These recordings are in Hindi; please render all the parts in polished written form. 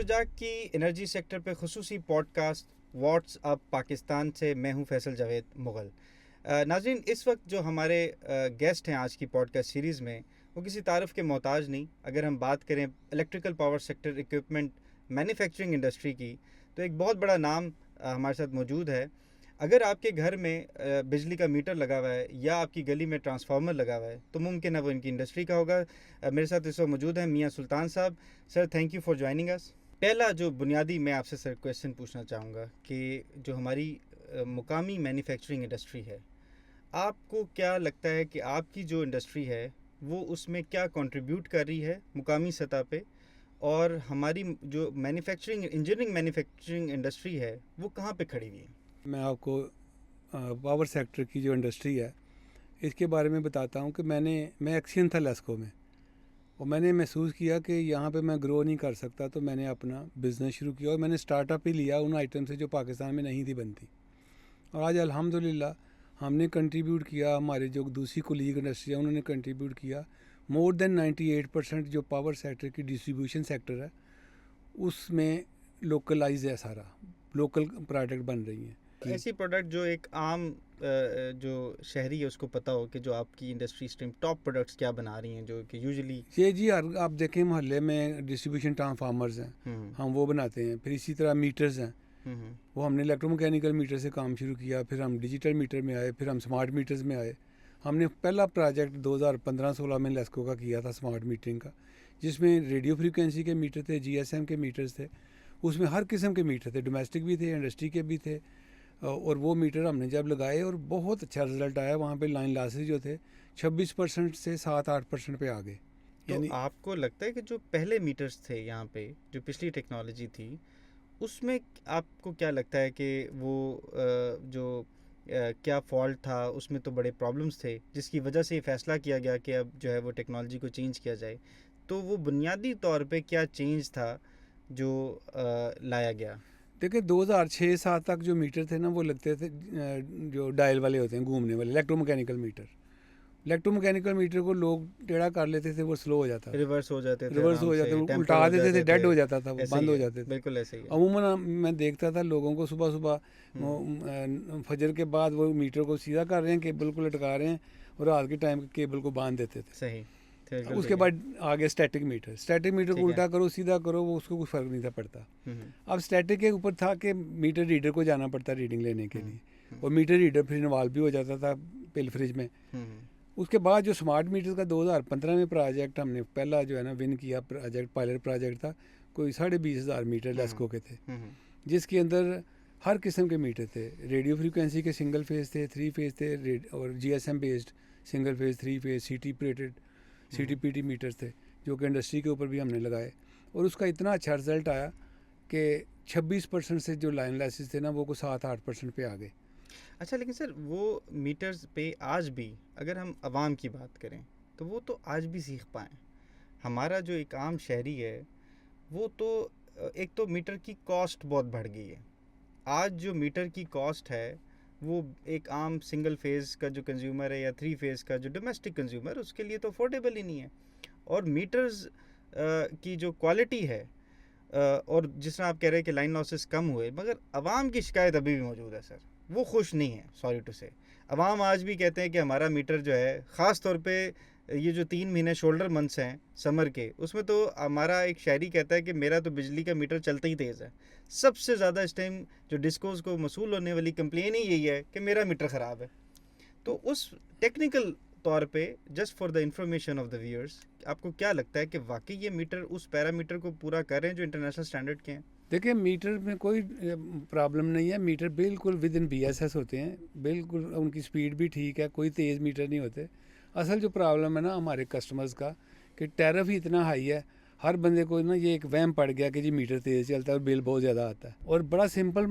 शुजाक की एनर्जी सेक्टर पे खुसूसी पॉडकास्ट व्हाट्स अप पाकिस्तान से मैं हूं फैसल जावेद मुग़ल। नाज़रीन, इस वक्त जो हमारे गेस्ट हैं आज की पॉडकास्ट सीरीज़ में, वो किसी तारीफ़ के मोहताज नहीं। अगर हम बात करें electrical power sector equipment manufacturing industry की, तो एक बहुत बड़ा नाम हमारे साथ मौजूद है। अगर आपके घर में बिजली का मीटर लगा हुआ है या आपकी गली में ट्रांसफार्मर लगा हुआ है, तो मुमकिन है वो इनकी इंडस्ट्री का होगा। मेरे साथ इस वक्त मौजूद हैं मियां सुल्तान साहब। Sir, thank you for joining us. पहला जो बुनियादी मैं आपसे सर क्वेश्चन पूछना चाहूँगा कि जो हमारी मुकामी मैन्युफैक्चरिंग इंडस्ट्री है, आपको क्या लगता है कि आपकी जो इंडस्ट्री है वो उसमें क्या कंट्रीब्यूट कर रही है मुकामी सतह पे, और हमारी जो मैन्युफैक्चरिंग इंजीनियरिंग मैन्युफैक्चरिंग इंडस्ट्री है वो कहाँ पे खड़ी हुई है? मैं आपको पावर सेक्टर की जो इंडस्ट्री है इसके बारे में बताता हूँ कि मैं एक्शन था लेस्को में, और मैंने महसूस किया कि यहाँ पे मैं ग्रो नहीं कर सकता, तो मैंने अपना बिज़नेस शुरू किया और मैंने स्टार्टअप ही लिया उन आइटम से जो पाकिस्तान में नहीं थी बनती। और आज अल्हम्दुलिल्लाह हमने कंट्रीब्यूट किया, हमारे जो दूसरी कोलीग इंडस्ट्री है उन्होंने कंट्रीब्यूट किया। मोर देन 98% जो पावर सेक्टर की डिस्ट्रीब्यूशन सेक्टर है उसमें लोकलाइज है, सारा लोकल प्रोडक्ट बन रही हैं। ऐसी प्रोडक्ट जो एक आम जो शहरी है उसको पता हो कि जो आपकी इंडस्ट्री स्ट्रीम टॉप प्रोडक्ट्स क्या बना रही हैं, जो कि यूजुअली ये जी आप देखें मोहल्ले में डिस्ट्रीब्यूशन ट्रांसफार्मर्स हैं, हम वो बनाते हैं। फिर इसी तरह मीटर्स हैं, वो हमने इलेक्ट्रोमैकेनिकल मीटर से काम शुरू किया, फिर हम डिजिटल मीटर में आए, फिर हम स्मार्ट मीटर्स में आए। हमने पहला प्रोजेक्ट 2015-16 में लेस्को का किया था स्मार्ट मीटरिंग का, जिसमें रेडियो फ्रीक्वेंसी के मीटर थे, जीएसएम के मीटर्स थे, उसमें हर किस्म के मीटर थे, डोमेस्टिक भी थे, इंडस्ट्री के भी थे। और वो मीटर हमने जब लगाए और बहुत अच्छा रिजल्ट आया, वहाँ पे लाइन लॉसेस जो थे 26% से 7-8% पे आ गए। तो आपको लगता है कि जो पहले मीटर्स थे यहाँ पे, जो पिछली टेक्नोलॉजी थी, उसमें आपको क्या लगता है कि वो क्या फॉल्ट था उसमें? तो बड़े प्रॉब्लम्स थे जिसकी वजह से ये फैसला किया गया कि अब जो है वो टेक्नोलॉजी को चेंज किया जाए। तो वो बुनियादी तौर पे क्या चेंज था जो लाया गया? देखिए 2006-07 तक जो मीटर थे ना वो लगते थे जो डायल वाले होते हैं, घूमने वाले इलेक्ट्रोमैकेनिकल मीटर। इलेक्ट्रोमैकेनिकल मीटर को लोग टेढ़ा कर लेते थे, वो स्लो हो जाता था, रिवर्स हो जाते थे, रिवर्स हो जाते, उल्टा देते थे, डेड हो जाता था, वो बंद हो जाते थे। बिल्कुल ऐसे ही है। अमूमन मैं देखता था लोगों को सुबह सुबह फजर के बाद वो मीटर को सीधा कर रहे हैं, केबल को लटका रहे हैं, और रात के टाइम केबल को बांध देते थे। सही। उसके बाद आगे स्टैटिक मीटर को उल्टा करो सीधा करो, वो उसको कोई फ़र्क नहीं था पड़ता। अब स्टैटिक के ऊपर था कि मीटर रीडर को जाना पड़ता रीडिंग लेने के लिए, और मीटर रीडर फिर इन्वॉल्व भी हो जाता था पिल फ्रिज में। उसके बाद जो स्मार्ट मीटर का 2015 में प्रोजेक्ट हमने पहला जो है ना विन किया, प्रोजेक्ट पायलट प्रोजेक्ट था, कोई 20,500 मीटर लेस्को के थे, जिसके अंदर हर किस्म के मीटर थे। रेडियो फ्रीक्वेंसी के सिंगल फेज थे, 3 फेज थे, और GSM based single phase, 3 phase, CTPT meters थे, जो कि इंडस्ट्री के ऊपर भी हमने लगाए। और उसका इतना अच्छा रिजल्ट आया कि 26% से जो लाइन लॉसेस थे ना वो को 7-8% पे आ गए। अच्छा, लेकिन सर वो मीटर्स पे आज भी अगर हम आवाम की बात करें तो वो तो आज भी सीख पाएँ। हमारा जो एक आम शहरी है वो तो एक तो मीटर की कॉस्ट बहुत बढ़ गई है। आज जो मीटर की कॉस्ट है वो एक आम सिंगल फेज़ का जो कंज्यूमर है या 3 फेज़ का जो डोमेस्टिक कंज्यूमर, उसके लिए तो अफोर्डेबल ही नहीं है। और मीटर्स की जो क्वालिटी है, और जिस तरह आप कह रहे हैं कि लाइन लॉसेस कम हुए, मगर आवाम की शिकायत अभी भी मौजूद है सर, वो खुश नहीं है। सॉरी टू से, अवाम आज भी कहते हैं कि हमारा मीटर जो है, ख़ास तौर पे ये जो 3 महीने शोल्डर मंथ्स हैं समर के, उसमें तो हमारा एक शायरी कहता है कि मेरा तो बिजली का मीटर चलता ही तेज़ है। सबसे ज़्यादा इस टाइम जो डिस्कोस को मसूल होने वाली कंप्लेन ही यही है कि मेरा मीटर ख़राब है। तो उस टेक्निकल तौर पे, just for the information of the viewers, आपको क्या लगता है कि वाकई ये मीटर उस पैरामीटर को पूरा कर रहे हैं जो इंटरनेशनल स्टैंडर्ड के हैं? देखिए मीटर में कोई प्रॉब्लम नहीं है, मीटर बिल्कुल विद इन BSS होते हैं, बिल्कुल उनकी स्पीड भी ठीक है, कोई तेज़ मीटर नहीं होते। असल जो प्रॉब्लम है ना हमारे कस्टमर्स का, कि टैरिफ ही इतना हाई है, हर बंदे को ना ये एक वहम पड़ गया कि जी मीटर तेज़ चलता है और बिल बहुत ज़्यादा आता है। और बड़ा सिंपल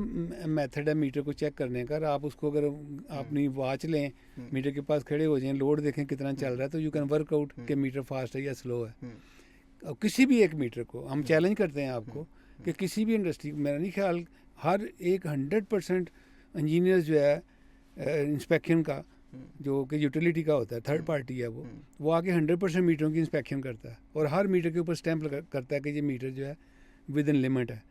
मेथड है मीटर को चेक करने का। आप उसको अगर अपनी वॉच लें, मीटर के पास खड़े हो जाएं, लोड देखें कितना चल रहा है, तो यू कैन वर्क आउट कि मीटर फास्ट है या स्लो है। किसी भी एक मीटर को हम चैलेंज करते हैं आपको कि किसी भी इंडस्ट्री, मेरा नहीं ख्याल हर एक 100% इंजीनियर जो है इंस्पेक्शन का, जो कि यूटिलिटी का होता है, थर्ड पार्टी है, वो आके 100% मीटरों की इंस्पेक्शन करता है, और हर मीटर के ऊपर स्टैंप करता है कि ये मीटर जो है विद इन लिमिट है,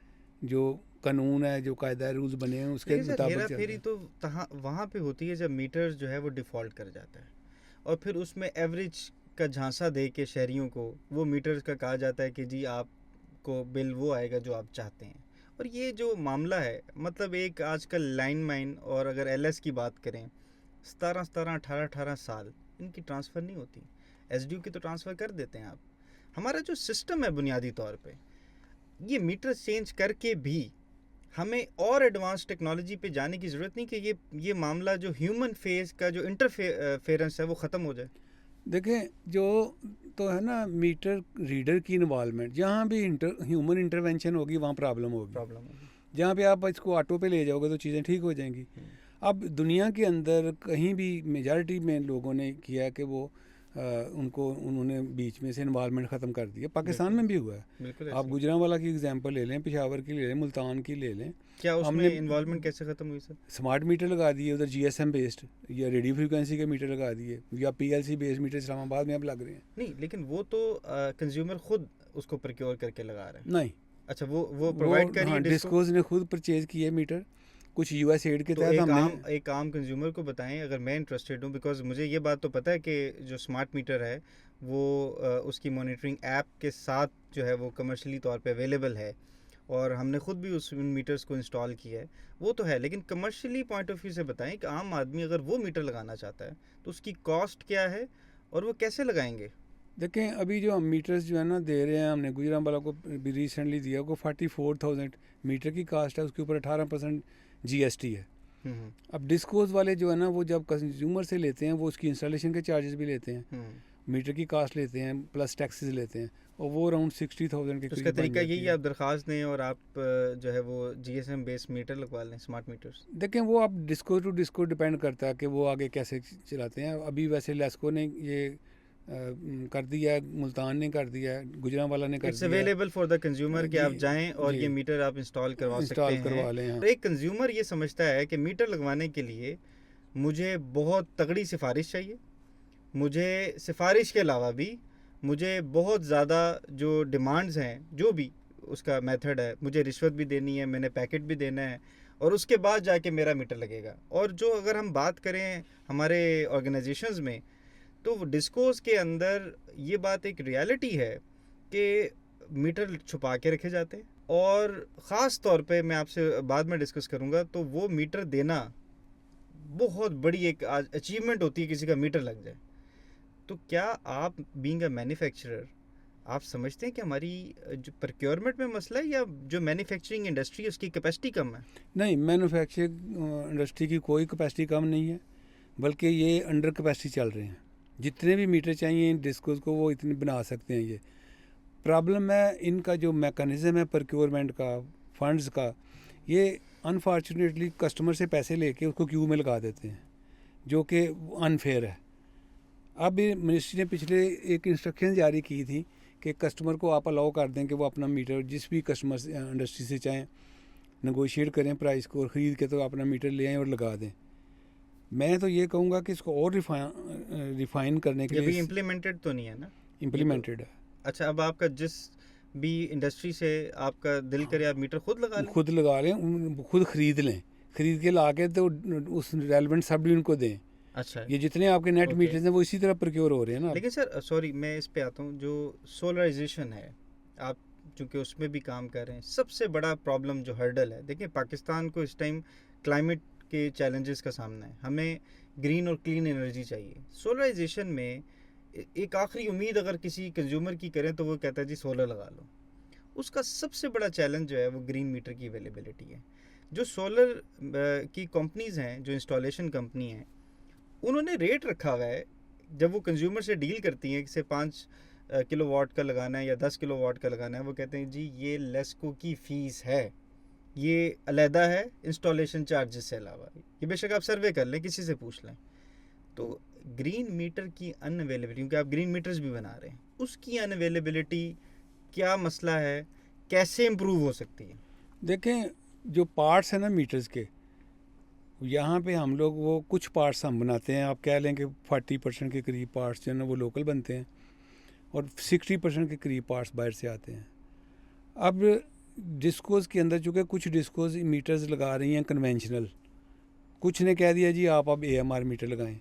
जो कानून है, जो कायदा रूल्स बने हैं उसके मुताबिक हेरा चलता फेरी है। तो वहाँ पे होती है जब मीटर जो है वो डिफ़ॉल्ट कर जाता है और फिर उसमें एवरेज का झांसा दे के शहरियों को वो मीटर का कहा जाता है कि जी आपको बिल वो आएगा जो आप चाहते हैं। और ये जो मामला है, मतलब एक आजकल लाइन माइन और अगर एलएस की बात करें, 17 18 साल इनकी ट्रांसफ़र नहीं होती। एसडीयू की तो ट्रांसफ़र कर देते हैं आप। हमारा जो सिस्टम है बुनियादी तौर पे, ये मीटर चेंज करके भी हमें और एडवांस टेक्नोलॉजी पे जाने की ज़रूरत नहीं कि ये मामला जो ह्यूमन फेस का जो इंटरफेरेंस है वो ख़त्म हो जाए। देखें, जो तो है ना मीटर रीडर की इन्वॉल्वमेंट, जहाँ भी ह्यूमन इंटरवेंशन होगी वहाँ प्रॉब्लम होगी। जहाँ पे आप इसको ऑटो पे ले जाओगे तो चीज़ें ठीक हो जाएंगी। अब दुनिया के अंदर कहीं भी मेजॉरिटी में लोगों ने किया कि वो उन्होंने बीच में से इन्वॉल्वमेंट ख़त्म कर दिया। पाकिस्तान में भी हुआ है। आप गुजरांवाला की एग्जांपल ले लें, पेशावर की ले लें, मुल्तान की ले लें। क्या उसमें इन्वॉल्वमेंट कैसे ख़त्म हुई सर? स्मार्ट मीटर लगा दिए उधर, जीएसएम बेस्ड या रेडियो फ्रीक्वेंसी के मीटर लगा दिए, या पीएलसी बेस्ड मीटर इस्लामाबाद में अब लग रहे हैं। नहीं, लेकिन वो तो कंज्यूमर खुद उसको प्रोक्योर करके लगा रहा है। नहीं, अच्छा, वो प्रोवाइड करिए। हाँ, डिस्कोस ने खुद परचेज किए मीटर, कुछ यूएस एड के तहत। हमने एक आम कंज्यूमर को बताएं, अगर मैं इंटरेस्टेड हूँ, बिकॉज मुझे ये बात तो पता है कि जो स्मार्ट मीटर है वो उसकी मॉनिटरिंग ऐप के साथ जो है वो कमर्शियली तौर पे अवेलेबल है और हमने खुद भी उन मीटर्स को इंस्टॉल किया है, वो तो है। लेकिन कमर्शियली पॉइंट ऑफ व्यू से बताएं कि आम आदमी अगर वो मीटर लगाना चाहता है तो उसकी कॉस्ट क्या है और वो कैसे लगाएंगे? देखें, अभी जो हम मीटर्स जो है ना दे रहे हैं, हमने गुजरांवाला को भी रिसेंटली दिया, को 44,000 मीटर की कास्ट है, उसके ऊपर 18% जीएसटी है। अब डिस्कोस वाले जो है ना वो जब कंज्यूमर से लेते हैं वो उसकी इंस्टॉलेशन के चार्जेस भी लेते हैं, मीटर की कास्ट लेते हैं, प्लस टैक्सेस लेते हैं, और वो अराउंड 60,000 के करीब। उसका तरीका यही है, आप दरख्वास्त दें और आप जो है वो जीएसएम बेस्ड मीटर लगवा लें, स्मार्ट मीटर्स। देखें, वो आप डिस्को टू डिस्को डिपेंड करता है कि वो आगे कैसे चलाते हैं। अभी वैसे लेस्को ने ये कर दिया है, मुल्तान ने कर दिया है, गुजरांवाला ने कर दिया। It's available for the consumer कि आप जाएं और ये मीटर आप इंस्टॉल करवा लें। हाँ। एक कंज्यूमर ये समझता है कि मीटर लगवाने के लिए मुझे बहुत तगड़ी सिफारिश चाहिए, मुझे सिफारिश के अलावा भी मुझे बहुत ज़्यादा जो डिमांड्स हैं, जो भी उसका मेथड है, मुझे रिश्वत भी देनी है, मैंने पैकेट भी देना है, और उसके बाद जाके मेरा मीटर लगेगा। और जो अगर हम बात करें हमारे ऑर्गेनाइजेशंस में, तो डिस्कोस के अंदर ये बात एक रियलिटी है कि मीटर छुपा के रखे जाते हैं, और ख़ास तौर पे मैं आपसे बाद में डिस्कस करूँगा, तो वो मीटर देना बहुत बड़ी एक अचीवमेंट होती है, किसी का मीटर लग जाए। तो क्या आप बीइंग अ मैन्युफैक्चरर, आप समझते हैं कि हमारी जो प्रोक्योरमेंट में मसला है या जो मैन्युफैक्चरिंग इंडस्ट्री है उसकी कैपेसिटी कम है? नहीं, मैन्युफैक्चरिंग इंडस्ट्री की कोई कैपेसिटी कम नहीं है, बल्कि ये अंडर कैपेसिटी चल रहे हैं। जितने भी मीटर चाहिए डिस्कोस को वो इतने बना सकते हैं। ये प्रॉब्लम है इनका जो मैकेनिज़्म है प्रोक्योरमेंट का, फंड्स का, ये अनफॉर्चुनेटली कस्टमर से पैसे लेके उसको क्यू में लगा देते हैं, जो कि अनफेयर है। अब मिनिस्ट्री ने पिछले एक इंस्ट्रक्शन जारी की थी कि कस्टमर को आप अलाउ कर दें कि वो अपना मीटर जिस भी कस्टमर इंडस्ट्री से चाहें नेगोशिएट करें प्राइस को, और ख़रीद के तो अपना मीटर ले आएँ और लगा दें। मैं तो ये कहूँगा कि इसको और रिफाइन करने के लिए इम्प्लीमेंटेड तो नहीं है ना? इम्प्लीमेंटेड है। अच्छा, अब आपका जिस भी इंडस्ट्री से आपका दिल करे आप मीटर खुद लगा लें, खुद लगा लें, खुद ख़रीद लें, ख़रीद के ला के तो उस रेलेवेंट सब भी उनको दें। अच्छा, ये जितने आपके नेट मीटर्स हैं वो इसी तरह प्रोक्योर हो रहे हैं ना। लेकिन सर सॉरी, मैं इस पे आता हूँ, जो सोलराइजेशन है, आप चूँकि उसमें भी काम कर रहे हैं, सबसे बड़ा प्रॉब्लम जो हर्डल है, देखिए पाकिस्तान को इस टाइम क्लाइमेट के चैलेंजेस का सामना है, हमें ग्रीन और क्लीन एनर्जी चाहिए। सोलराइजेशन में एक आखिरी उम्मीद अगर किसी कंज्यूमर की करें तो वो कहता है जी सोलर लगा लो। उसका सबसे बड़ा चैलेंज जो है वो ग्रीन मीटर की अवेलेबिलिटी है। जो सोलर की कंपनीज़ हैं, जो इंस्टॉलेशन कंपनी हैं, उन्होंने रेट रखा हुआ है, जब वो कंज्यूमर से डील करती हैं कि से 5 किलोवाट का लगाना है या 10 किलोवाट का लगाना है, वो कहते हैं जी ये लेस्को की फ़ीस है, ये अलहदा है इंस्टॉलेशन चार्जेस से अलावा। ये बेशक आप सर्वे कर लें, किसी से पूछ लें। तो ग्रीन मीटर की अनअवेलेबिलिटी, क्योंकि आप ग्रीन मीटर्स भी बना रहे हैं, उसकी अनअवेलेबिलिटी क्या मसला है, कैसे इम्प्रूव हो सकती है? देखें, जो पार्ट्स हैं ना मीटर्स के, यहाँ पे हम लोग वो कुछ पार्ट्स हम बनाते हैं, आप कह लें कि 40% के करीब पार्ट्स जो है ना वो लोकल बनते हैं और 60% के करीब पार्ट्स बाहर से आते हैं। अब डिस्कोज के अंदर चूँकि कुछ डिस्कोज मीटर्स लगा रही हैं कन्वेंशनल, कुछ ने कह दिया जी आप अब AMR मीटर लगाएं।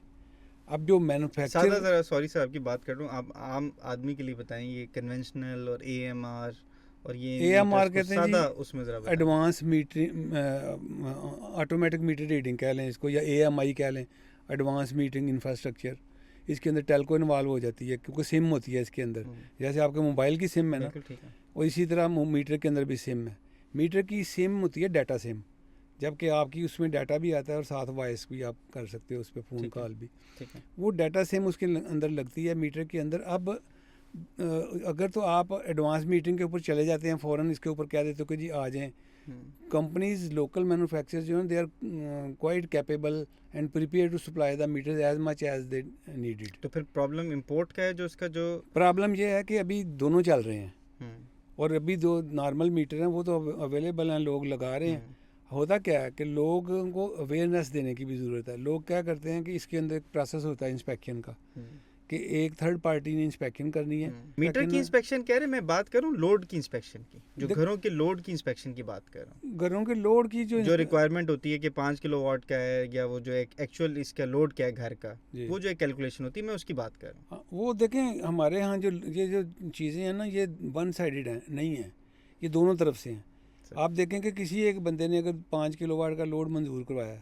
अब जो मैन्युफैक्चर ज़रा सॉरी सर आपकी बात कर रहा हूँ, आप आम आदमी के लिए बताएं ये कन्वेंशनल और AMR और ये AMR मीटर्स को कहते हैं सादा जी उसमें ज़रा बताएं। Advance metering, automatic meter reading कह लें इसको, या AMI कह लें, एडवांस मीटरिंग इंफ्रास्ट्रक्चर। इसके अंदर टेलको इन्वॉल्व हो जाती है क्योंकि सिम होती है इसके अंदर, जैसे आपके मोबाइल की सिम है ना, बिल्कुल ठीक है। और इसी तरह मीटर के अंदर भी सिम है। मीटर की सिम होती है डाटा सिम, जबकि आपकी उसमें डाटा भी आता है और साथ वॉइस भी आप कर सकते हो उस पर, फ़ोन ठीक है, कॉल भी। ठीक है। वो डाटा सिम उसके अंदर लगती है मीटर के अंदर। अब अगर तो आप एडवांस मीटरिंग के ऊपर चले जाते हैं, फ़ौरन इसके ऊपर कह देते हो कि जी आ जाएं। कंपनीज लोकल मैन्युफैक्चरर्स जो हैं they are quite capable and prepare to supply the meters as much as they needed. तो फिर प्रॉब्लम इंपोर्ट का है जो इसका जो प्रॉब्लम ये है कि अभी दोनों चल रहे हैं, हम्म, और अभी जो नॉर्मल मीटर हैं वो तो अवेलेबल हैं, लोग लगा रहे हैं। होता क्या है कि लोगों को अवेयरनेस देने की भी ज़रूरत है। लोग क्या करते हैं कि इसके अंदर एक प्रोसेस होता है इंस्पेक्शन का, कि एक थर्ड पार्टी ने इंस्पेक्शन करनी है। मीटर की इंस्पेक्शन कह रहे, मैं बात करूं लोड की इंस्पेक्शन की, जो घरों के लोड की इंस्पेक्शन की बात कर रहा हूं। घरों के लोड की जो रिक्वायरमेंट होती है कि 5 किलोवाट का है, या वो जो एक एक्चुअल इसका लोड क्या है घर का, वो जो एक कैलकुलेशन होती है, मैं उसकी बात कर रहा हूँ। वो देखें हमारे यहाँ जो ये जो चीज़ें हैं ना, ये वन साइडेड हैं, नहीं है, ये दोनों तरफ से हैं। आप देखें कि किसी एक बंदे ने अगर 5 किलोवाट का लोड मंजूर करवाया,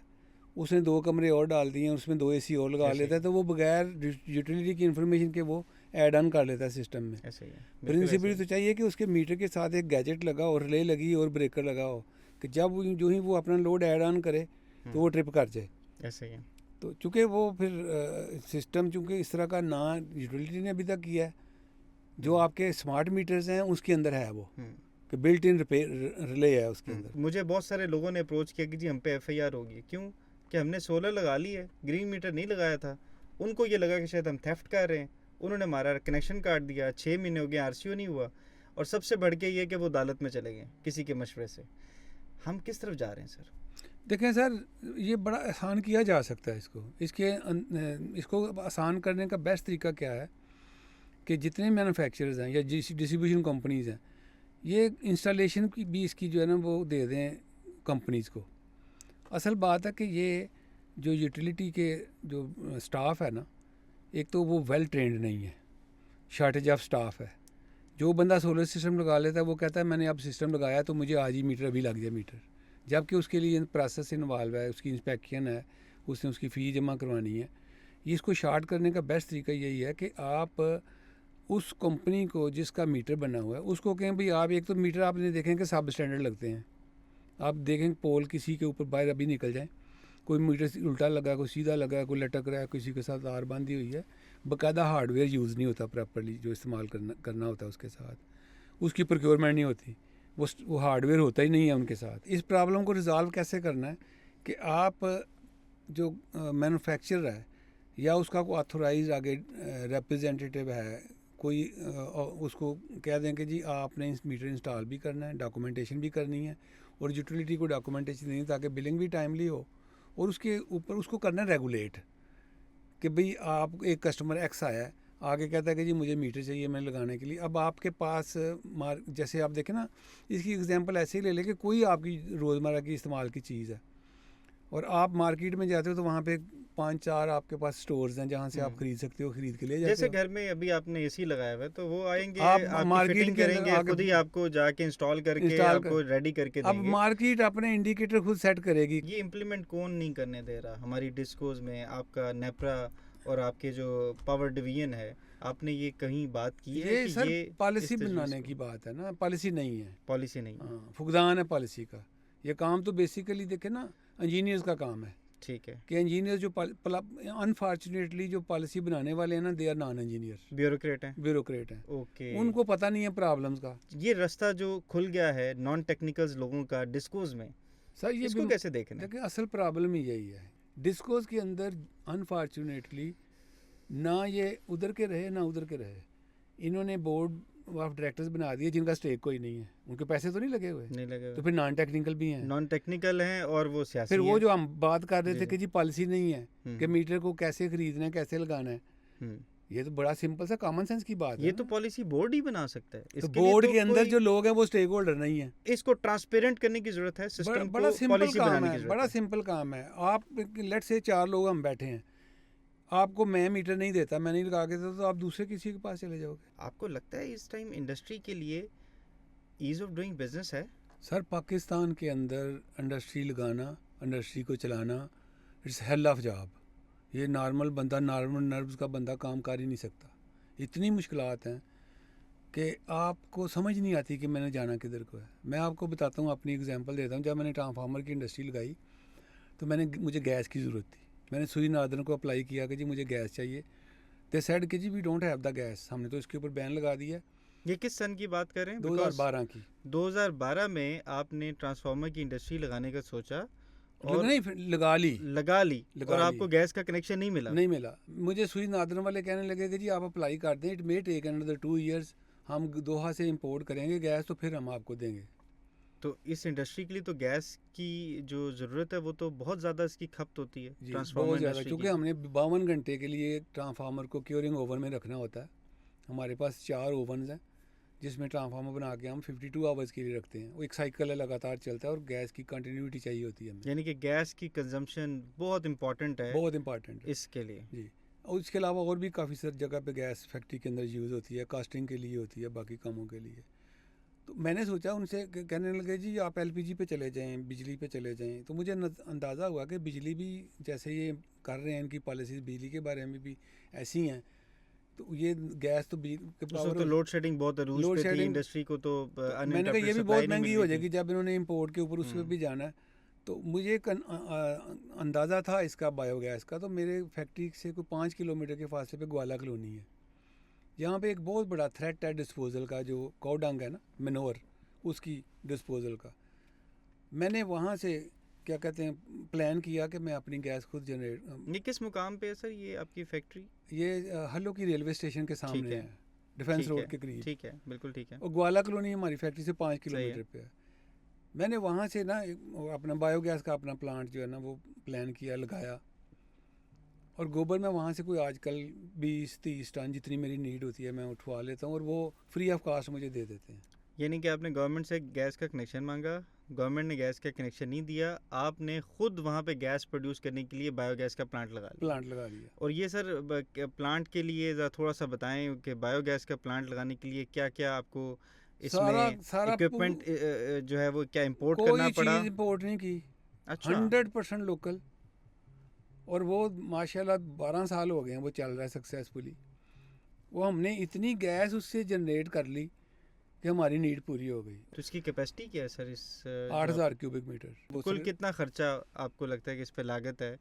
उसने 2 कमरे और डाल दिए, उसमें 2 AC और लगा लेता है, तो वो बगैर यूटिलिटी की इन्फॉर्मेशन के वो ऐड ऑन कर लेता है सिस्टम में। ऐसे ही है, प्रिंसिपल तो चाहिए कि उसके मीटर के साथ एक गैजेट लगा और रिले लगी और ब्रेकर लगा हो, कि जब जो ही वो अपना लोड ऐड ऑन करे तो वो ट्रिप कर जाए। ऐसे ही है। तो चूँकि वो फिर सिस्टम चूँकि इस तरह का ना यूटिलिटी ने अभी तक किया है, जो आपके स्मार्ट मीटर्स हैं उसके अंदर है वो, कि बिल्ट इन रिले है उसके अंदर। मुझे बहुत सारे लोगों ने अप्रोच किया कि जी हम पे FIR होगी, क्यों कि हमने सोलर लगा ली है, ग्रीन मीटर नहीं लगाया था। उनको ये लगा कि शायद हम थेफ्ट कर रहे हैं, उन्होंने हमारा कनेक्शन काट दिया, 6 महीने हो गए, RCO नहीं हुआ, और सबसे बढ़ के ये कि वो अदालत में चले गए किसी के मशवरे से। हम किस तरफ जा रहे हैं सर? देखें सर, ये बड़ा आसान किया जा सकता है इसको आसान करने का बेस्ट तरीका क्या है कि जितने मैन्युफैक्चरर्स हैं या डिस्ट्रीब्यूशन कंपनीज़ हैं, ये इंस्टॉलेशन की भी इसकी जो है ना वो दे दें कंपनीज़ को। असल बात है कि ये जो यूटिलिटी के जो स्टाफ है ना, एक तो वो वेल ट्रेंड नहीं है, शॉर्टेज ऑफ स्टाफ है। जो बंदा सोलर सिस्टम लगा लेता है वो कहता है मैंने अब सिस्टम लगाया तो मुझे आज ही मीटर अभी लग जाए मीटर, जबकि उसके लिए प्रोसेस इन्वॉल्व है, उसकी इंस्पेक्शन है, उसने उसकी फ़ी जमा करवानी है। ये इसको शार्ट करने का बेस्ट तरीका यही है कि आप उस कंपनी को जिसका मीटर बना हुआ है उसको कहें भाई आप एक तो मीटर आपने देखें कि सब स्टैंडर्ड लगते हैं, आप देखें पोल किसी के ऊपर बाहर अभी निकल जाए, कोई मीटर उल्टा लगा, कोई सीधा लगा, कोई लटक रहा है, किसी के साथ तार बांधी हुई है, बाकायदा हार्डवेयर यूज़ नहीं होता प्रॉपर्ली, जो इस्तेमाल करना होता है उसके साथ, उसकी प्रोक्योरमेंट नहीं होती, वो हार्डवेयर होता ही नहीं है उनके साथ। इस प्रॉब्लम को रिज़ॉल्व कैसे करना है कि आप जो मैन्युफैक्चरर है या उसका कोई ऑथोराइज आगे रिप्रेजेंटेटिव है कोई, उसको कह दें कि जी आपने मीटर इंस्टॉल भी करना है, डॉक्यूमेंटेशन भी करनी है, और यूटिलिटी को डॉक्यूमेंटेशन देनी ताकि बिलिंग भी टाइमली हो, और उसके ऊपर उसको करना है रेगुलेट कि भाई आप एक कस्टमर X आया है, आगे कहता है कि जी मुझे मीटर चाहिए मैं लगाने के लिए। अब आपके पास जैसे आप देखें ना, इसकी एग्जांपल ऐसे ही ले लें कि कोई आपकी रोज़मर्रा की इस्तेमाल की चीज़ है और आप मार्केट में जाते हो तो वहाँ पे 5-4 आपके पास स्टोर्स हैं जहाँ से आप खरीद सकते हो, खरीद के लिए जाते जैसे हो। घर में अभी आपने AC लगाया हुआ है तो वो आएंगे, आप आपकी मार्केट फिटिंग के अंदर करेंगे, आगे खुद ही आपको जाके इंस्टॉल करके आपको रेडी करके अब देंगे। मार्केट अपने इंडिकेटर खुद सेट करेगी। ये इम्प्लीमेंट कौन नहीं करने दे रहा? हमारी डिस्कोज में आपका नेप्रा और आपके जो पावर डिवीजन है, आपने ये कहीं बात की है ये कि सर ये पॉलिसी बनाने की बात है ना, पॉलिसी नहीं है, पॉलिसी नहीं? हाँ, फुकदान है पॉलिसी का। ये काम तो बेसिकली देखे ना इंजीनियर्स का काम है। ठीक है कि इंजीनियर जो अनफॉर्चुनेटली जो पॉलिसी बनाने वाले हैं ना, they are non engineer, bureaucrat है। ब्यूरोक्रेट हैं। ओके, उनको पता नहीं है प्रॉब्लम्स का। ये रास्ता जो खुल गया है नॉन टेक्निकल्स लोगों का डिस्कोज में, सर ये इसको कैसे देखना है? देखिए असल प्रॉब्लम ही यही है, डिस्कोज के अंदर अनफॉर्चुनेटली ना ये उधर के रहे ना उधर के रहे, इन्होंने बोर्ड ऑफ डायरेक्टर्स बना दिए जिनका स्टेक कोई नहीं है, उनके पैसे तो नहीं लगे हुए, नहीं लगे तो फिर नॉन टेक्निकल भी हैं, नॉन टेक्निकल हैं और वो सियासी फिर वो हैं। जो हम बात कर रहे थे जी। कि जी पॉलिसी नहीं है कि मीटर को कैसे खरीदना है कैसे लगाना है, ये तो बड़ा सिंपल सा कॉमन सेंस की बात है ये ना। तो पॉलिसी बोर्ड ही बना सकता है। तो इसके बोर्ड लिए के तो अंदर कोई जो लोग हैं वो स्टेक होल्डर नहीं है। इसको ट्रांसपेरेंट करने की जरूरत है, सिस्टम बड़ा को सिंपल पॉलिसी काम बनाने है, की जरूरत बड़ा है। सिंपल काम है। आप लेट से 4 लोग हम बैठे हैं, आपको मैं मीटर नहीं देता, मैं नहीं लगा के देता, तो आप दूसरे किसी के पास चले जाओगे। आपको लगता है इस टाइम इंडस्ट्री के लिए ईज ऑफ डूइंग बिजनेस है? सर पाकिस्तान के अंदर इंडस्ट्री लगाना, इंडस्ट्री को चलाना, इट्स हेल ऑफ जॉब। ये नॉर्मल बंदा, नॉर्मल नर्व्स का बंदा काम कर ही नहीं सकता। इतनी मुश्किलात हैं कि आपको समझ नहीं आती कि मैंने जाना किधर को है। मैं आपको बताता हूँ, अपनी एग्जांपल देता हूँ। जब मैंने ट्रांसफार्मर की इंडस्ट्री लगाई तो मुझे गैस की ज़रूरत थी। मैंने सुई नार्दन को अप्लाई किया कि जी मुझे गैस चाहिए। दे सेड कि जी we don't have the gas. हमने तो इसके ऊपर बैन लगा दिया। ये किस सन की बात कर रहे हैं? 2012 की। 2012 में आपने ट्रांसफार्मर की इंडस्ट्री लगाने का सोचा और नहीं, फिर लगा ली और आपको गैस का कनेक्शन नहीं मिला? नहीं मिला। मुझे सुई नार्दन वाले कहने लगे कि जी आप अप्लाई कर दें, it may take another 2 years, हम दोहा से इंपोर्ट करेंगे गैस, तो फिर हम आपको देंगे। तो इस इंडस्ट्री के लिए तो गैस की जो ज़रूरत है वो तो बहुत ज़्यादा इसकी खपत होती है जी ट्रांसफार्मर बहुत ज़्यादा, इंडस्ट्री क्योंकि की। हमने 52 घंटे के लिए ट्रांसफार्मर को क्योरिंग ओवन में रखना होता है। हमारे पास 4 ओवन हैं जिसमें ट्रांसफार्मर बना के हम 52 आवर्स के लिए रखते हैं। वो एक साइकिल है, लगातार चलता है, और गैस की कंटिन्यूटी चाहिए होती है हमें। यानी कि गैस की कंजम्पशन बहुत इंपॉर्टेंट है बहुत इंपॉर्टेंट है इसके लिए। जी। और इसके अलावा और भी काफ़ी सारी जगह पे गैस फैक्ट्री के अंदर यूज़ होती है, कास्टिंग के लिए होती है, बाकी कामों के लिए। तो मैंने सोचा उनसे, कहने लगे जी आप एलपीजी पे चले जाएं, बिजली पे चले जाएं। तो मुझे अंदाज़ा हुआ कि बिजली भी जैसे ये कर रहे हैं, इनकी पॉलिसीज़ बिजली के बारे में भी ऐसी हैं, तो ये गैस तो तो लोड शेडिंग बहुत अरूज पे थी इंडस्ट्री को, तो मैंने कहा ये भी बहुत महंगी हो जाएगी जब इन्होंने इंपोर्ट के ऊपर उस पर भी जाना है। तो मुझे एक अंदाज़ा था इसका, बायोगैस का। तो मेरे फैक्ट्री से कोई 5 किलोमीटर के फासले पे ग्वाला कॉलोनी है, यहाँ पे एक बहुत बड़ा थ्रेट है डिस्पोजल का, जो काउडंग है ना, मनोर, उसकी डिस्पोजल का। मैंने वहाँ से क्या कहते हैं प्लान किया कि मैं अपनी गैस खुद जनरेट। ये किस मुकाम पे है सर ये आपकी फैक्ट्री? ये हल्लो की रेलवे स्टेशन के सामने है, डिफेंस रोड के करीब। ठीक है, बिल्कुल ठीक है। और ग्वाला कॉलोनी हमारी फैक्ट्री से 5 किलोमीटर पे है। मैंने वहाँ से ना अपना बायोगैस का अपना प्लांट जो है ना वो प्लान किया, लगाया। और गोबर में वहाँ से कोई आजकल 20-30 टन जितनी मेरी नीड होती है मैं उठवा लेता हूँ, और वो फ्री ऑफ कास्ट मुझे दे देते हैं। यानी कि आपने गवर्नमेंट से गैस का कनेक्शन मांगा, गवर्नमेंट ने गैस का कनेक्शन नहीं दिया, आपने खुद वहाँ पे गैस प्रोड्यूस करने के लिए बायोगैस का प्लांट लगा लिया। और ये सर प्लांट के लिए ज़रा थोड़ा सा बताएं कि बायोगैस का प्लांट लगाने के लिए क्या क्या आपको इसमें सारा इक्विपमेंट जो है वो क्या इंपोर्ट करना पड़ा? कोई चीज़ इंपोर्ट नहीं की। अच्छा, 100% लोकल। और वो माशाल्लाह 12 साल हो गए हैं वो चल रहा है सक्सेसफुली। वो हमने इतनी गैस उससे जनरेट कर ली कि हमारी नीड पूरी हो गई। तो इसकी कैपेसिटी क्या है सर इस 8000 क्यूबिक मीटर। कुल कितना खर्चा आपको लगता है कि इस पे लागत है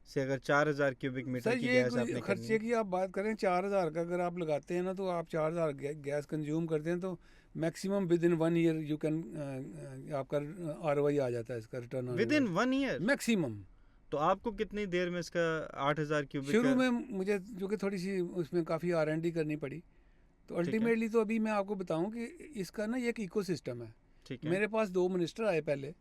से, अगर 4000 क्यूबिक मीटर की गैस आपने खर्चे की आप बात करें, 4000 का अगर आप लगाते हैं ना, तो आप 4000 गैस कंज्यूम करते हैं, तो maximum with in 1 year you can आपका ROI आ जाता है इसका, return with in 1 year maximum. तो आपको कितनी देर में इसका 8000 क्यूबिक? शुरू में मुझे जो कि थोड़ी सी उसमें काफ़ी R&D करनी पड़ी। तो अल्टीमेटली तो अभी मैं आपको बताऊं कि इसका ना एक इकोसिस्टम है। ठीक है। मेरे पास 2 मिनिस्टर आए पहले,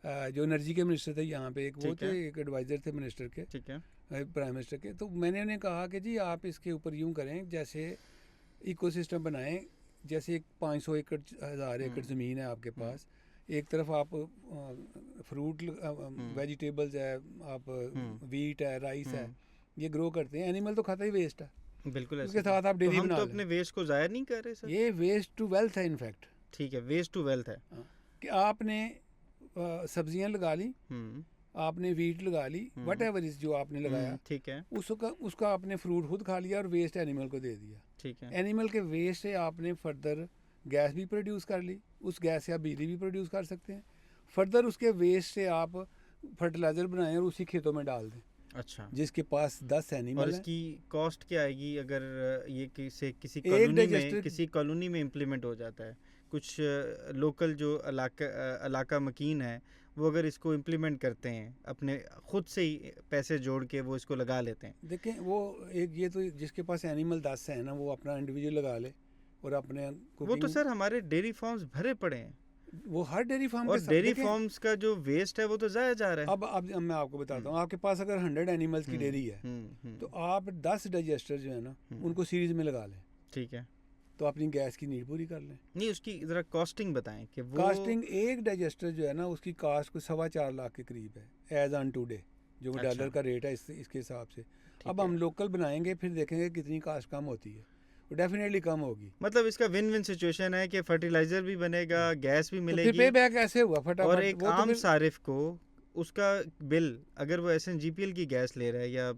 जो एनर्जी के मिनिस्टर थे यहाँ पे, एक वो थे, एक एडवाइज़र थे मिनिस्टर के, ठीक है, प्राइम मिनिस्टर के। तो मैंने उन्हें कहा कि जी आप इसके ऊपर यूँ करें जैसे इकोसिस्टम बनाएं, जैसे 500 एकड़ 1000 एकड़ ज़मीन है आपके पास, एक तरफ आप फ्रूट वेजिटेबल्स है, आप वीट है, राइस है, ये ग्रो करते हैं। एनिमल तो खाता ही वेस्ट है, बिल्कुल, उसके साथ आप डेयरी बना तो अपने वेस्ट को ज़ाया नहीं कर रहे सर। ये वेस्ट टू वेल्थ है इनफैक्ट। ठीक है, वेस्ट टू वेल्थ है कि आपने सब्जियां लगा ली, आपने वीट लगा ली, वट एवर इज जो आपने लगाया, ठीक है, उसका आपने फ्रूट खुद खा लिया और वेस्ट एनिमल को दे दिया। ठीक है। एनिमल के वेस्ट से आपने फर्दर गैस भी प्रोड्यूस कर ली, उस गैस से आप बिजली भी प्रोड्यूस कर सकते हैं। फर्दर उसके वेस्ट से आप फर्टिलाइज़र बनाएं और उसी खेतों में डाल दें। अच्छा, जिसके पास 10 एनिमल और इसकी कॉस्ट क्या आएगी अगर ये किसी कॉलोनी में इम्प्लीमेंट हो जाता है? कुछ लोकल जो इलाका मकीन है वो अगर इसको इम्प्लीमेंट करते हैं, अपने खुद से ही पैसे जोड़ के वो इसको लगा लेते हैं। देखें वो एक, ये तो जिसके पास एनिमल 10 है ना, वो अपना इंडिविजुअल लगा ले और अपने वो तो सर हमारे डेयरी फार्म्स भरे पड़े हैं। वो हर डेयरी फार्म और के साथ डेयरी देखें, फार्म्स का जो वेस्ट है वो तो ज़ाया जा रहा है। अब मैं आपको बताता हूँ, आपके पास अगर 100 एनिमल्स की डेयरी है तो आप 10 डाइजेस्टर जो है ना उनको सीरीज में लगा लें, ठीक है। तो अपनी गैस की नीड पूरी कर लें। नहीं, उसकी ज़रा कॉस्टिंग बताएं कि वो कास्टिंग एक डाइजेस्टर जो है ना उसकी कास्ट को 4.25 लाख के करीब है एज ऑन टुडे, जो अच्छा। डॉलर का रेट है इसके हिसाब से। अब है। हम लोकल बनाएंगे फिर देखेंगे कितनी कास्ट कम होती है, वो डेफिनेटली कम होगी। मतलब इसका विन विन सिचुएशन है कि फर्टिलाइजर भी बनेगा, गैस भी तो फिर मिलेगी, पे बैक ऐसे हुआ और फटाफट, एक वो तो आम फिर सारिफ को उसका बिल, अगर वो SNGPL की गैस ले रहा है या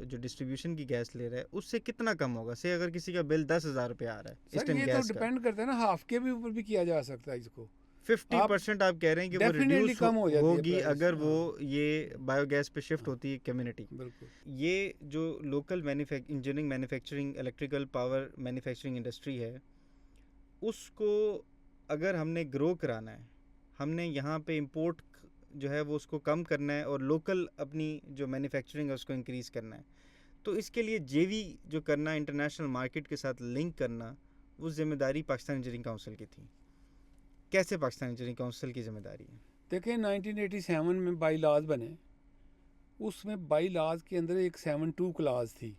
जो डिस्ट्रीब्यूशन की गैस ले रहा है, उससे कितना कम होगा? से अगर किसी का बिल 10,000 रुपये आ रहा है सर ईस्टर्न ये तो गैस का, डिपेंड करता है ना, हाफ के भी ऊपर भी किया जा सकता है इसको। 50% आप कह रहे हैं कि वो डेफिनेटली रिड्यूस कम हो जाती है होगी प्राइस। अगर वो हाँ, ये बायोगैस पे शिफ्ट होती है कम्युनिटी। बिल्कुल। ये जो local engineering manufacturing electrical power manufacturing industry है, उसको अगर हमने ग्रो कराना है, हमने यहाँ पे इंपोर्ट जो है वो उसको कम करना है और लोकल अपनी जो मैन्युफैक्चरिंग है उसको इंक्रीज़ करना है, तो इसके लिए JV जो करना, इंटरनेशनल मार्केट के साथ लिंक करना, वो जिम्मेदारी पाकिस्तान इंजीनियरिंग काउंसिल की थी। कैसे पाकिस्तान इंजीनियरिंग काउंसिल की जिम्मेदारी है? देखिए 1987 में बाई लॉज बने, उसमें बाई लॉज के अंदर एक 7.2 क्लास थी,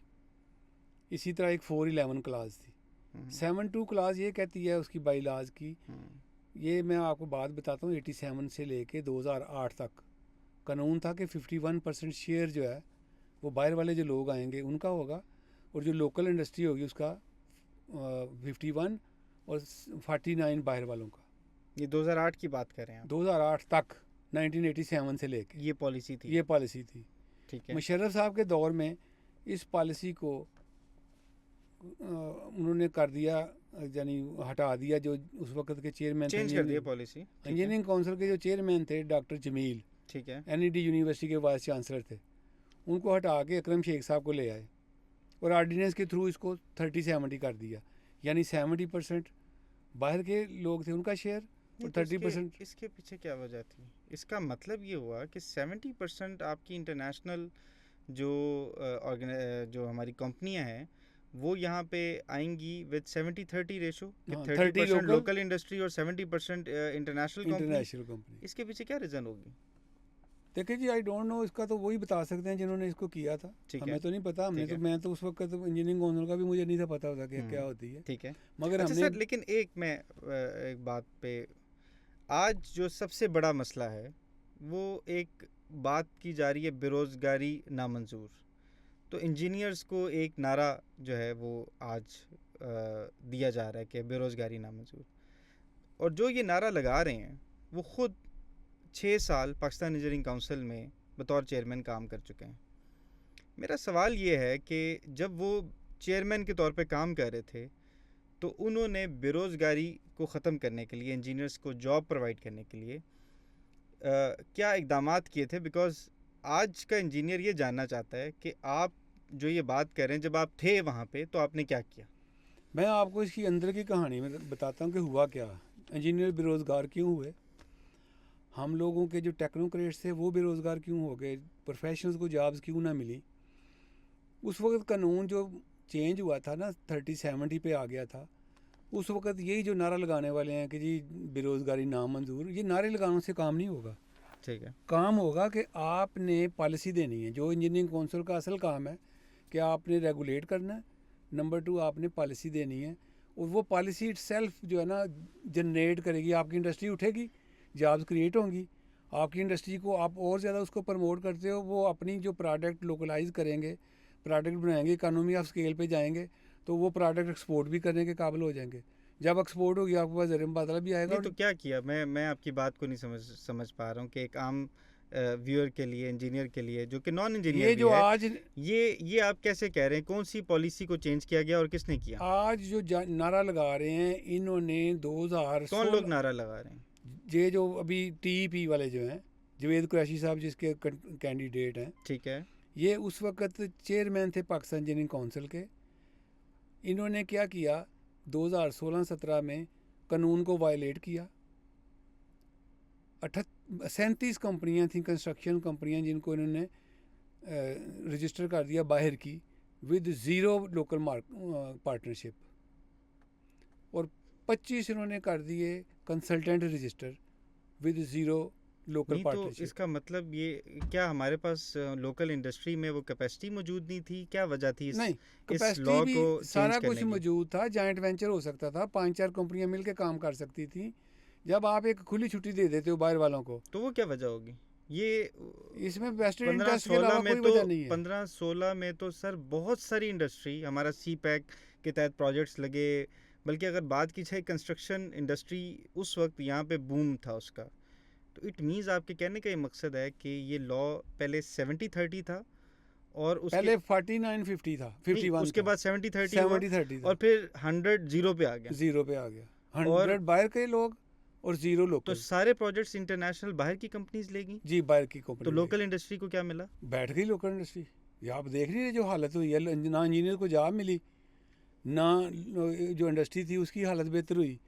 इसी तरह एक 4.11 क्लास थी। 7.2 क्लास ये कहती है उसकी बाई लॉज की, ये मैं आपको बात बताता हूँ, 87 से लेके 2008 तक कानून था कि 51% शेयर जो है वो बाहर वाले जो लोग आएंगे उनका होगा, और जो लोकल इंडस्ट्री होगी उसका 51 और 49 बाहर वालों का। ये 2008 की बात कर रहे हैं आप? 2008 तक, 1987 से लेके ये पॉलिसी थी? ये पॉलिसी थी। ठीक है। मुशर्रफ साहब के दौर में इस पॉलिसी को उन्होंने कर दिया, यानी हटा दिया। जो उस वक्त के चेयरमैन थे चेंज कर दिया पॉलिसी। इंजीनियरिंग काउंसिल के जो चेयरमैन थे डॉक्टर जमील, ठीक है। NED यूनिवर्सिटी के वाइस चांसलर थे, उनको हटा के अकरम शेख साहब को ले आए और आर्डीनेंस के थ्रू इसको 30-70 कर दिया, यानी 70% बाहर के लोग थे उनका शेयर और 30%। इसके पीछे क्या वजह थी? इसका मतलब ये हुआ कि 70% आपकी इंटरनेशनल जो हमारी कंपनियां हैं वो यहाँ पे आएंगी विद 70-30 रेशो, 30% लोकल इंडस्ट्री और 70% इंटरनेशनल कंपनी। इसके पीछे क्या रीज़न होगी? देखिए जी, आई डोंट नो, इसका तो वही बता सकते हैं जिन्होंने इसको किया था, हमें तो नहीं पता। मैं तो उस वक्त इंजीनियरिंग काउंसिल का भी मुझे नहीं था पता होता कि क्या होती है। ठीक है। मगर अच्छा हमने सर, लेकिन एक बात पे, आज जो सबसे बड़ा मसला है वो एक बात की जा रही है, बेरोज़गारी नामंजूर। तो इंजीनियर्स को एक नारा जो है वो आज दिया जा रहा है कि बेरोज़गारी नामंजूर, और जो ये नारा लगा रहे हैं वो ख़ुद 6 साल पाकिस्तान इंजीनियरिंग काउंसिल में बतौर चेयरमैन काम कर चुके हैं। मेरा सवाल ये है कि जब वो चेयरमैन के तौर पे काम कर रहे थे तो उन्होंने बेरोज़गारी को ख़त्म करने के लिए, इंजीनियर्स को जॉब प्रोवाइड करने के लिए क्या इक़दामात किए थे? बिकॉज़ आज का इंजीनियर ये जानना चाहता है कि आप जो ये बात कर रहे हैं, जब आप थे वहाँ पे तो आपने क्या किया? मैं आपको इसकी अंदर की कहानी में बताता हूँ कि हुआ क्या। इंजीनियर बेरोज़गार क्यों हुए, हम लोगों के जो टेक्नोक्रेट्स थे वो बेरोज़गार क्यों हो गए, प्रोफेशनल्स को जॉब्स क्यों ना मिली। उस वक्त कानून जो चेंज हुआ था ना, 30-70 पे आ गया था, उस वक्त यही जो नारा लगाने वाले हैं कि जी बेरोज़गारी नामंजूर, ये नारे लगाने से काम नहीं होगा। ठीक है। काम होगा कि आपने पॉलिसी देनी है। जो इंजीनियरिंग काउंसिल का असल काम है कि आपने रेगुलेट करना है, नंबर 2 आपने पॉलिसी देनी है, और वो पॉलिसी इटसेल्फ जो है ना जनरेट करेगी, आपकी इंडस्ट्री उठेगी, जॉब्स क्रिएट होंगी। आपकी इंडस्ट्री को आप और ज़्यादा उसको प्रमोट करते हो, वो अपनी जो प्रोडक्ट लोकलाइज करेंगे, प्रोडक्ट बनाएंगे, इकानमी ऑफ स्केल पे जाएंगे, तो वो प्रोडक्ट एक्सपोर्ट भी करने के काबिल हो जाएंगे। जब एक्सपोर्ट होगी आपके पास ज़र मुबादला भी आएगा। तो क्या किया? मैं आपकी बात को नहीं समझ पा रहा हूँ कि एक आम व्यूअर के लिए, इंजीनियर के लिए जो कि नॉन इंजीनियर ये जो है, आज ये आप कैसे कह रहे हैं? कौन सी पॉलिसी को चेंज किया गया और किसने किया? आज जो नारा लगा रहे हैं इन्होंने 2000, कौन लोग नारा लगा रहे हैं? ये जो अभी TEP वाले जो हैं, जवेद कुरैशी साहब जिसके कैंडिडेट हैं, ठीक है, ये उस वक्त चेयरमैन थे पाकिस्तान इंजीनियरिंग काउंसिल के। इन्होंने क्या किया, 2016-17 में कानून को वायलेट किया। 37 कंपनियां थीं, कंस्ट्रक्शन कंपनियां, जिनको इन्होंने रजिस्टर कर दिया बाहर की, विद ज़ीरो लोकल पार्टनरशिप, और 25 इन्होंने कर दिए consultant register with zero local नहीं तो पार्टनरशिप। इसका मतलब ये क्या हमारे पास लोकल इंडस्ट्री में वो कैपेसिटी मौजूद नहीं थी, क्या वजह थी नहीं, इस कैपेसिटी लॉ भी को चेंज सारा कुछ करने की? मौजूद था, जॉइंट वेंचर हो सकता था, 5-4 कंपनियां मिल के काम कर सकती थी। जब आप एक खुली छुट्टी दे देते हो बाहर वालों को, तो वो क्या वजह होगी? ये इसमें वेस्टेड पंद्रह इंटरेस्ट के सोलह अलावा में कोई तो वजह नहीं है। 15-16 में तो सर बहुत सारी इंडस्ट्री हमारा सी पैक के तहत प्रोजेक्ट्स लगे, बल्कि अगर बात की जाए कंस्ट्रक्शन इंडस्ट्री उस वक्त यहाँ पे बूम था उसका। तो इट मीन्स आपके कहने का ये मकसद है कि ये लॉ पहले 70-30 था और उसके पहले 49-50 था, नहीं 51 उसके था, बाद 70-30 हुआ 70-30 था, और फिर 100 जीरो पे आ गया। ज़ीरो पे आ गया। और 100 बाहर के लोग और ज़ीरो तो लोकल। सारे प्रोजेक्ट्स इंटरनेशनल बाहर की कंपनीज लेगी, जी, बाहर की तो कंपनी लोकल इंडस्ट्री को क्या मिला? बैठ गई लोकल इंडस्ट्री। ये आप देख नहीं रहे जो हालत हुई है, ना इंजीनियर को जॉब मिली, ना जो इंडस्ट्री थी उसकी हालत बेहतर हुई,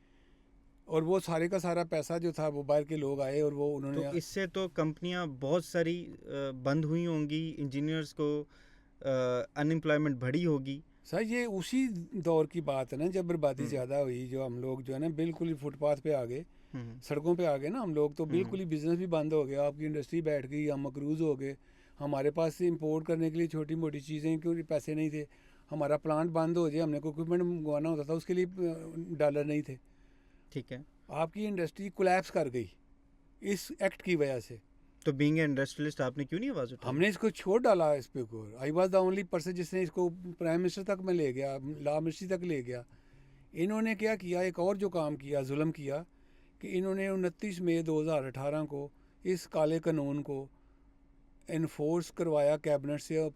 और वो सारे का सारा पैसा जो था वो बाहर के लोग आए और वो तो उन्होंने इससे तो कंपनियां बहुत सारी बंद हुई होंगी, इंजीनियर्स को अनएम्प्लॉयमेंट बढ़ी होगी। सर ये उसी दौर की बात है ना, जब बर्बादी हम्म, ज़्यादा हुई, जो हम लोग जो है ना बिल्कुल ही फुटपाथ पे आ गए, हम्म, सड़कों पे आ गए ना हम लोग, तो हम्म, बिल्कुल ही बिजनेस भी बंद हो गया, आपकी इंडस्ट्री बैठ गई, हम मकरूज़ हो गए। हमारे पास से इंपोर्ट करने के लिए छोटी मोटी चीज़ें क्योंकि पैसे नहीं थे, हमारा प्लांट बंद हो जाए, हमने कोई इक्विपमेंट मंगवाना होता था उसके लिए डॉलर नहीं थे। ठीक है। आपकी इंडस्ट्री कोलैप्स कर गई इस एक्ट की वजह से। तो बीइंग एन इंडस्ट्रियलिस्ट आपने क्यों नहीं आवाज़ उठाई? हमने इसको छोड़ डाला इस पे को। I was the only person जिसने इसको प्राइम मिनिस्टर तक में ले गया, लॉ मिनिस्ट्री तक ले गया। इन्होंने क्या किया, एक और जो काम किया, जुल्म किया, कि इन्होंने 29 मई 2018 को इस काले कानून को इन्फोर्स करवाया कैबिनेट से।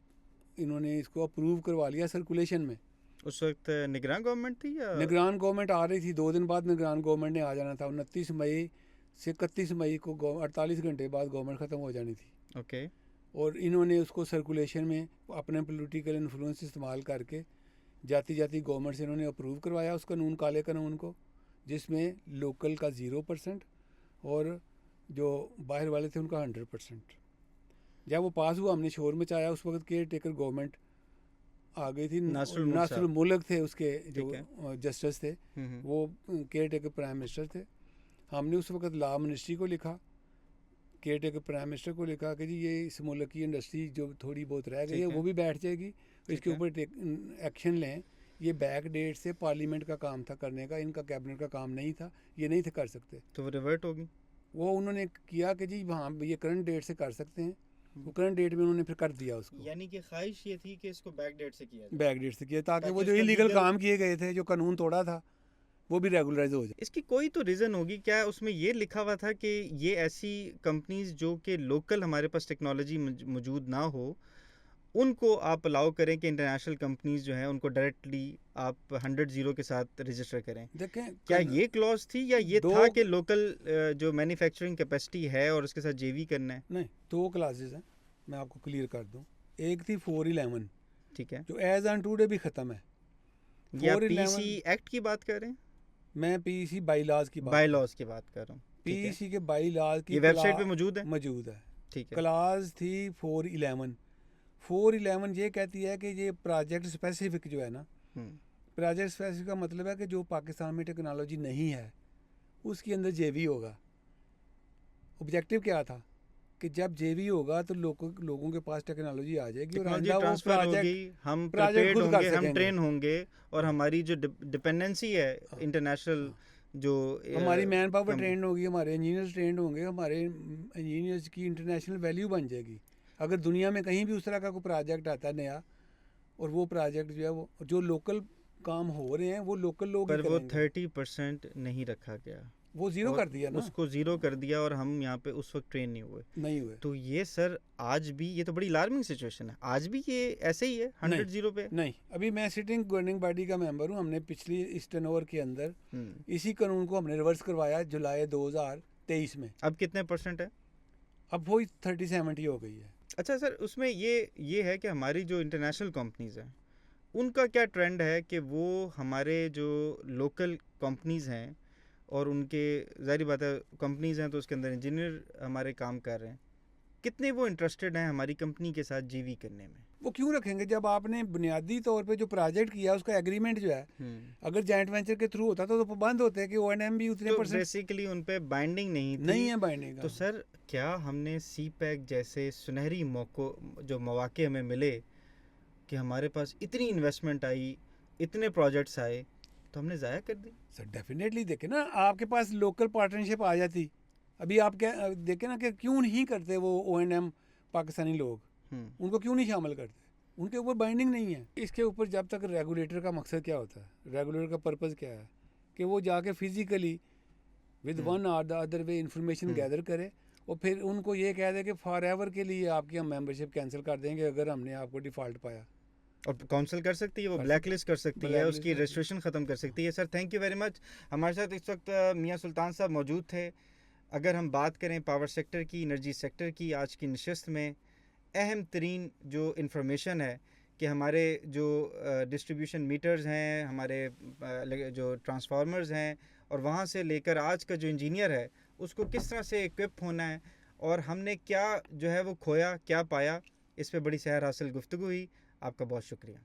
इन्होंने इसको अप्रूव करवा लिया सर्कुलेशन में। उस वक्त निगरान गवर्नमेंट थी या? निगरान गवर्नमेंट आ रही थी, 2 दिन बाद निगरान गवर्नमेंट ने आ जाना था। 29 मई से 31 मई को 48 घंटे बाद गवर्नमेंट ख़त्म हो जानी थी। ओके। और इन्होंने उसको सर्कुलेशन में अपने पॉलिटिकल इन्फ्लुएंस इस्तेमाल करके जाती जाती गवर्नमेंट से इन्होंने अप्रूव करवाया उस कानून, काले कानून को, जिसमें लोकल का 0% और जो बाहर वाले थे उनका 100%। जब वो पास हुआ हमने शोर मचाया। उस वक्त केयर टेकर गवर्नमेंट आ गई थी, नासरुल मुल्क नासरुल साहब। मुल्क थे उसके जो ठीक है। जस्टिस थे, वो केयर टेकर प्राइम मिनिस्टर थे। हमने उस वक्त लॉ मिनिस्ट्री को लिखा, केयर टेकर प्राइम मिनिस्टर को लिखा कि जी ये इस मुल्क की इंडस्ट्री जो थोड़ी बहुत रह गई ठीक है है। वो भी बैठ जाएगी, इसके है। ऊपर एक्शन लें। ये बैक डेट से पार्लियामेंट का काम था करने का, इनका कैबिनेट का काम नहीं था, ये नहीं थे कर सकते। तो वो रिवर्ट होगी। वो उन्होंने किया कि जी हाँ ये करंट डेट से कर सकते हैं, वो करंट डेट में उन्होंने फिर कर दिया उसको, यानी कि ख्वाहिश ये थी कि इसको बैक डेट से किया जाए, बैक डेट से किया, ताकि ताकि वो जो इसका इलीगल लीगल काम किए गए थे, जो कानून तोड़ा था, वो भी रेगुलराइज हो जाए। इसकी कोई तो रीज़न होगी। क्या उसमें ये लिखा हुआ था कि ये ऐसी कंपनीज जो कि लोकल हमारे पास टेक्नोलॉजी मौजूद ना हो उनको आप अलाउ करें कि इंटरनेशनल कंपनीज जो हैं उनको डायरेक्टली आप 100 जीरो के साथ रजिस्टर करें? देखें क्या ये क्लॉज थी या ये दो था कि लोकल जो मैन्युफैक्चरिंग कैपेसिटी है और उसके साथ जेवी करना है? नहीं, 2 क्लासेस हैं, मैं आपको क्लियर कर दूं। एक थी 411 ठीक है। जो एज ऑन टूडे भी ख़त्म है। या 411 पीसी एक्ट की बात कर रहे हैं? मैं पीसी बाई लॉज की बात बाय लॉज की बात कर रहा हूँ। ठीक है। पीसी के बाई लॉज की ये वेबसाइट पे मौजूद है? मौजूद है। ठीक है। क्लास थी 411। 411 ये कहती है कि ये प्रोजेक्ट स्पेसिफिक जो है ना, प्रोजेक्ट स्पेसिफिक का मतलब है कि जो पाकिस्तान में टेक्नोलॉजी नहीं है उसके अंदर जेवी होगा। ऑब्जेक्टिव क्या था कि जब जेवी होगा तो लोगों के पास टेक्नोलॉजी आ जाएगी और टेक्नोलॉजी आइंदा वो ट्रांसफर होगी, हम प्रिपेयर्ड खुद कर होंगे, हम सकेंगे। ट्रेन होंगे और हमारी जो डिपेंडेंसी है इंटरनेशनल जो हमारी मैन पावर ट्रेंड होगी, हमारे इंजीनियर्स ट्रेंड होंगे, हमारे इंजीनियर्स की इंटरनेशनल वैल्यू बन जाएगी। अगर दुनिया में कहीं भी उस तरह का कोई प्रोजेक्ट आता है नया, और वो प्रोजेक्ट जो है वो जो लोकल काम हो रहे हैं वो लोकल लोग ही पर वो करेंगे। 30% नहीं रखा गया, वो जीरो और कर दिया ना, उसको जीरो कर दिया और हम यहाँ पे उस वक्त ट्रेन नहीं हुए। नहीं हुए। तो ये सर आज भी ये तो बड़ी अलार्मिंग सिचुएशन है, आज भी ये ऐसे ही है 100 जीरो पे? नहीं, अभी मैं सिटिंग गवर्निंग बॉडी का मेंबर हूँ। हमने पिछली इस टर्नओवर के अंदर इसी कानून को हमने रिवर्स करवाया जुलाई 2023 में। अब कितने % है? अब वही 30-70 हो गई है। अच्छा सर, उसमें ये है कि हमारी जो इंटरनेशनल कंपनीज हैं उनका क्या ट्रेंड है कि वो हमारे जो लोकल कंपनीज हैं और उनके, जाहिर बात है कंपनीज हैं तो उसके अंदर इंजीनियर हमारे काम कर रहे हैं, कितने वो इंटरेस्टेड हैं हमारी कंपनी के साथ जीवी करने में? वो क्यों रखेंगे जब आपने बुनियादी तौर पे जो प्रोजेक्ट किया उसका एग्रीमेंट जो है, अगर जॉइंट वेंचर के थ्रू होता तो बंद होते हैं कि O&M भी उतने तो परसेंट। बेसिकली उन पे बाइंडिंग नहीं थी। नहीं है बाइंडिंग। तो सर क्या हमने CPEC जैसे सुनहरी मौकों जो मौके हमें मिले कि हमारे पास इतनी इन्वेस्टमेंट आई, इतने प्रोजेक्ट्स आए, तो हमने ज़ाया कर दी? सर डेफिनेटली देखें ना, आपके पास लोकल पार्टनरशिप आ जाती। अभी आप क्या देखें ना कि क्यों नहीं करते वो O&M पाकिस्तानी लोग, उनको क्यों नहीं शामिल करते? उनके ऊपर बाइंडिंग नहीं है। इसके ऊपर जब तक रेगुलेटर का मकसद क्या होता है, रेगुलेटर का पर्पज़ क्या है कि वो जाके फिजिकली विद वन और the other way information gather करे और फिर उनको ये कह दे कि फॉर एवर के लिए आपकी हम मेंबरशिप कैंसिल कर देंगे अगर हमने आपको डिफ़ॉल्ट पाया। और काउंसिल कर सकती है, वो ब्लैक लिस्ट कर सकती है, उसकी रजिस्ट्रेशन ख़त्म कर सकती है। Sir thank you very much. हमारे साथ इस वक्त मियां सुल्तान साहब मौजूद थे। अगर हम बात करें पावर सेक्टर की, एनर्जी सेक्टर की, आज की नशस्त में अहम तरीन जो इन्फॉर्मेशन है कि हमारे जो डिस्ट्रीब्यूशन मीटर्स हैं, हमारे जो ट्रांसफार्मर्स हैं, और वहाँ से लेकर आज का जो इंजीनियर है उसको किस तरह से इक्विप होना है और हमने क्या जो है वो खोया, क्या पाया, इस पे बड़ी सैर हासिल गुफ्तगू हुई। आपका बहुत शुक्रिया।